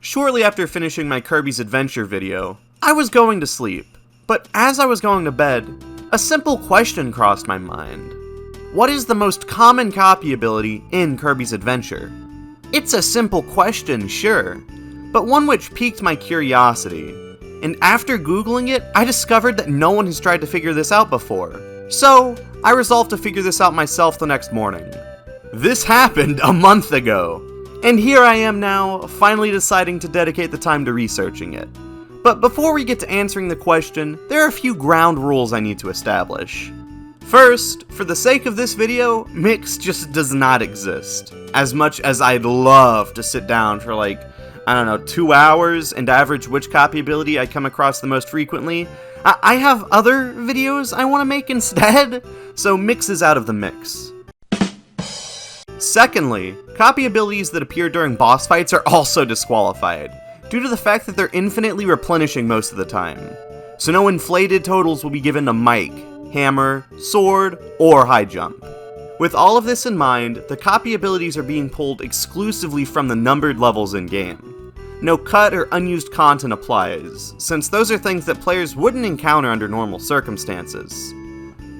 Shortly after finishing my Kirby's Adventure video, I was going to sleep, but as I was going to bed, a simple question crossed my mind. What is the most common copy ability in Kirby's Adventure? It's a simple question, sure, but one which piqued my curiosity, and after googling it, I discovered that no one has tried to figure this out before. So, I resolved to figure this out myself the next morning. This happened a month ago, and here I am now, finally deciding to dedicate the time to researching it. But before we get to answering the question, there are a few ground rules I need to establish. First, for the sake of this video, Mix just does not exist. As much as I'd love to sit down for 2 hours and average which copy ability I come across the most frequently, I have other videos I want to make instead, so Mix is out of the mix. Secondly, copy abilities that appear during boss fights are also disqualified, due to the fact that they're infinitely replenishing most of the time. So no inflated totals will be given to Mike, Hammer, Sword, or High Jump. With all of this in mind, the copy abilities are being pulled exclusively from the numbered levels in-game. No cut or unused content applies, since those are things that players wouldn't encounter under normal circumstances.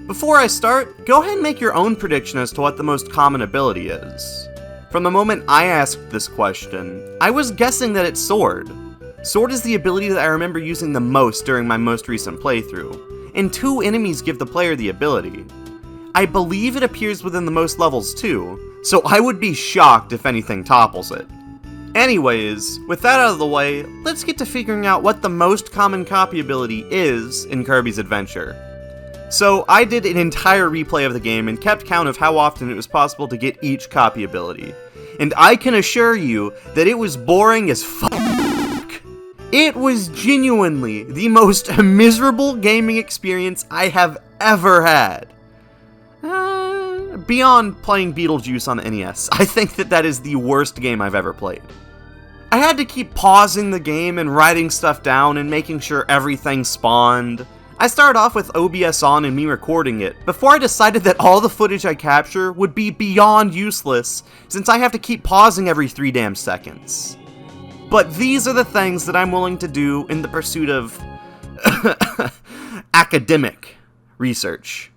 Before I start, go ahead and make your own prediction as to what the most common ability is. From the moment I asked this question, I was guessing that it's Sword. Sword is the ability that I remember using the most during my most recent playthrough, and 2 enemies give the player the ability. I believe it appears within the most levels too, so I would be shocked if anything topples it. Anyways, with that out of the way, let's get to figuring out what the most common copy ability is in Kirby's Adventure. So I did an entire replay of the game and kept count of how often it was possible to get each copy ability. And I can assure you that it was boring as fuck. It was genuinely the most miserable gaming experience I have ever had. Beyond playing Beetlejuice on the NES, I think that is the worst game I've ever played. I had to keep pausing the game and writing stuff down and making sure everything spawned. I started off with OBS on and me recording it, before I decided that all the footage I capture would be beyond useless, since I have to keep pausing every 3 damn seconds. But these are the things that I'm willing to do in the pursuit of academic research.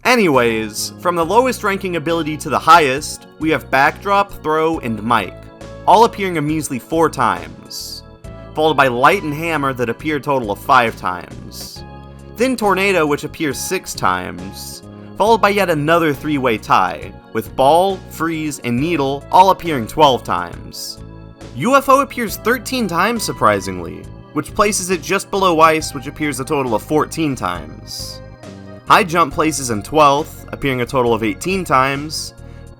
Anyways, from the lowest ranking ability to the highest, we have Backdrop, Throw, and Mike, all appearing a measly 4 times, followed by Light and Hammer that appear a total of 5 times. Then Tornado, which appears 6 times, followed by yet another 3-way tie, with Ball, Freeze, and Needle all appearing 12 times. UFO appears 13 times surprisingly, which places it just below Ice, which appears a total of 14 times. High Jump places in 12th, appearing a total of 18 times,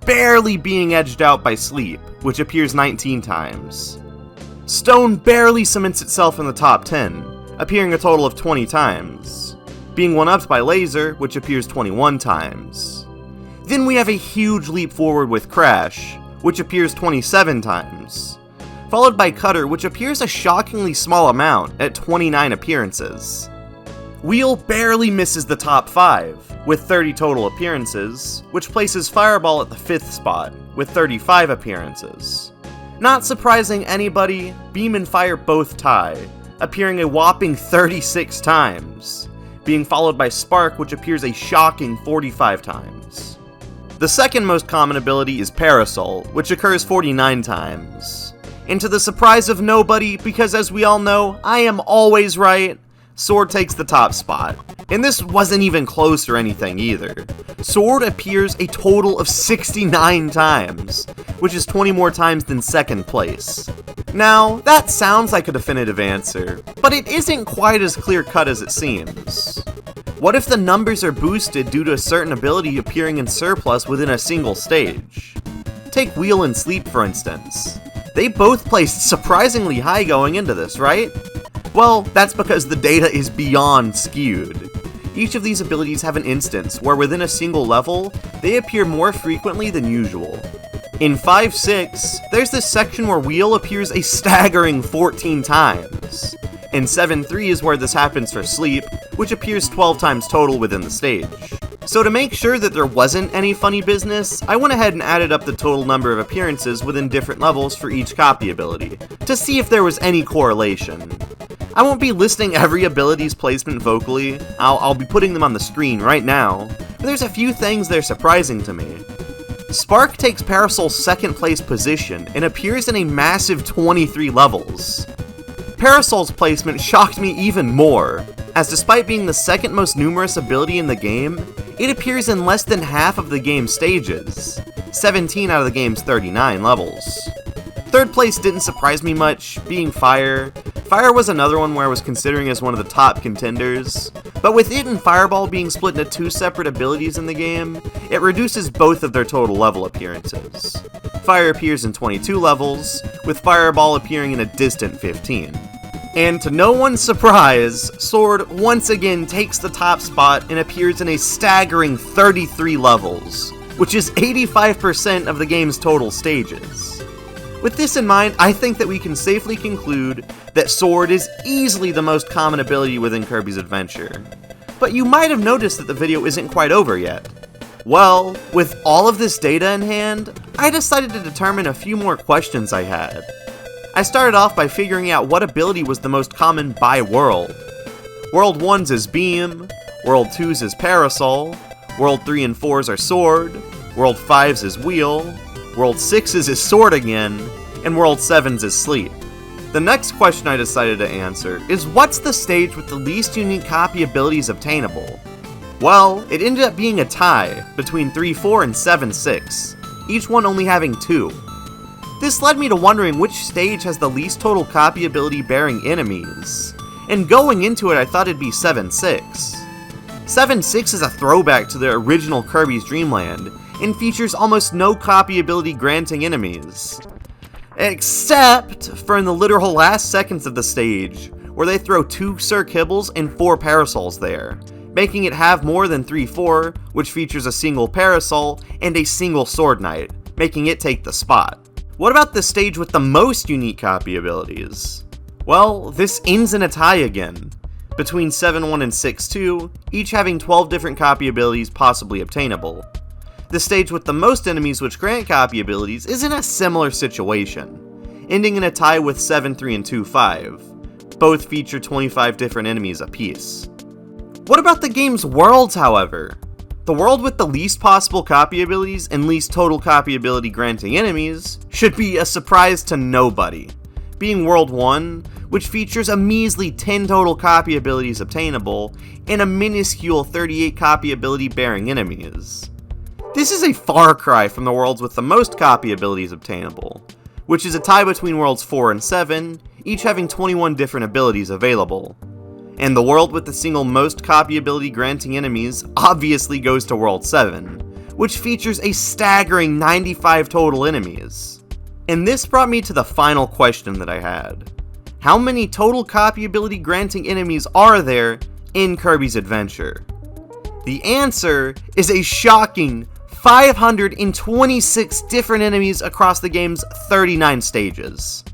barely being edged out by Sleep, which appears 19 times. Stone barely cements itself in the top 10, appearing a total of 20 times, being one-upped by Laser, which appears 21 times. Then we have a huge leap forward with Crash, which appears 27 times, followed by Cutter, which appears a shockingly small amount at 29 appearances. Wheel barely misses the top 5, with 30 total appearances, which places Fireball at the 5th spot, with 35 appearances. Not surprising anybody, Beam and Fire both tie, appearing a whopping 36 times, being followed by Spark, which appears a shocking 45 times. The second most common ability is Parasol, which occurs 49 times. And to the surprise of nobody, because as we all know, I am always right, Sword takes the top spot. And this wasn't even close or anything either. Sword appears a total of 69 times, which is 20 more times than second place. Now, that sounds like a definitive answer, but it isn't quite as clear-cut as it seems. What if the numbers are boosted due to a certain ability appearing in surplus within a single stage? Take Wheel and Sleep for instance. They both placed surprisingly high going into this, right? Well, that's because the data is beyond skewed. Each of these abilities have an instance where within a single level, they appear more frequently than usual. In 5-6, there's this section where Wheel appears a staggering 14 times. In 7-3 is where this happens for Sleep, which appears 12 times total within the stage. So to make sure that there wasn't any funny business, I went ahead and added up the total number of appearances within different levels for each copy ability, to see if there was any correlation. I won't be listing every ability's placement vocally, I'll be putting them on the screen right now, but there's a few things that are surprising to me. Spark takes Parasol's second place position and appears in a massive 23 levels. Parasol's placement shocked me even more, as despite being the second most numerous ability in the game, it appears in less than half of the game's stages, 17 out of the game's 39 levels. Third place didn't surprise me much, being Fire. Fire was another one where I was considering as one of the top contenders, but with it and Fireball being split into two separate abilities in the game, it reduces both of their total level appearances. Fire appears in 22 levels, with Fireball appearing in a distant 15. And to no one's surprise, Sword once again takes the top spot and appears in a staggering 33 levels, which is 85% of the game's total stages. With this in mind, I think that we can safely conclude that Sword is easily the most common ability within Kirby's Adventure. But you might have noticed that the video isn't quite over yet. Well, with all of this data in hand, I decided to determine a few more questions I had. I started off by figuring out what ability was the most common by world. World 1's is Beam, World 2's is Parasol, World 3 and 4's are Sword, World 5's is Wheel, World 6's is Sword again, and World 7's is Sleep. The next question I decided to answer is what's the stage with the least unique copy abilities obtainable? Well, it ended up being a tie between 3-4 and 7-6, each one only having 2. This led me to wondering which stage has the least total copy ability bearing enemies, and going into it I thought it'd be 7-6. 7-6 is a throwback to the original Kirby's Dream Land, and features almost no copy ability granting enemies. Except for in the literal last seconds of the stage, where they throw 2 Sir Kibbles and 4 Parasols there, making it have more than 3-4, which features a single Parasol and a single Sword Knight, making it take the spot. What about the stage with the most unique copy abilities? Well, this ends in a tie again, between 7-1 and 6-2, each having 12 different copy abilities possibly obtainable. The stage with the most enemies which grant copy abilities is in a similar situation, ending in a tie with 7-3 and 2-5. Both feature 25 different enemies apiece. What about the game's worlds, however? The world with the least possible copy abilities and least total copy ability granting enemies should be a surprise to nobody, being World 1, which features a measly 10 total copy abilities obtainable and a minuscule 38 copy ability bearing enemies. This is a far cry from the worlds with the most copy abilities obtainable, which is a tie between Worlds 4 and 7, each having 21 different abilities available. And the world with the single most copy ability granting enemies obviously goes to World 7, which features a staggering 95 total enemies. And this brought me to the final question that I had. How many total copy ability granting enemies are there in Kirby's Adventure? The answer is a shocking 526 different enemies across the game's 39 stages.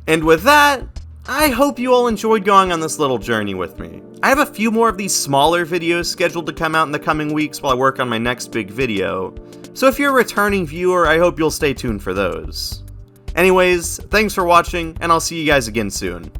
And with that, I hope you all enjoyed going on this little journey with me. I have a few more of these smaller videos scheduled to come out in the coming weeks while I work on my next big video, so if you're a returning viewer, I hope you'll stay tuned for those. Anyways, thanks for watching, and I'll see you guys again soon.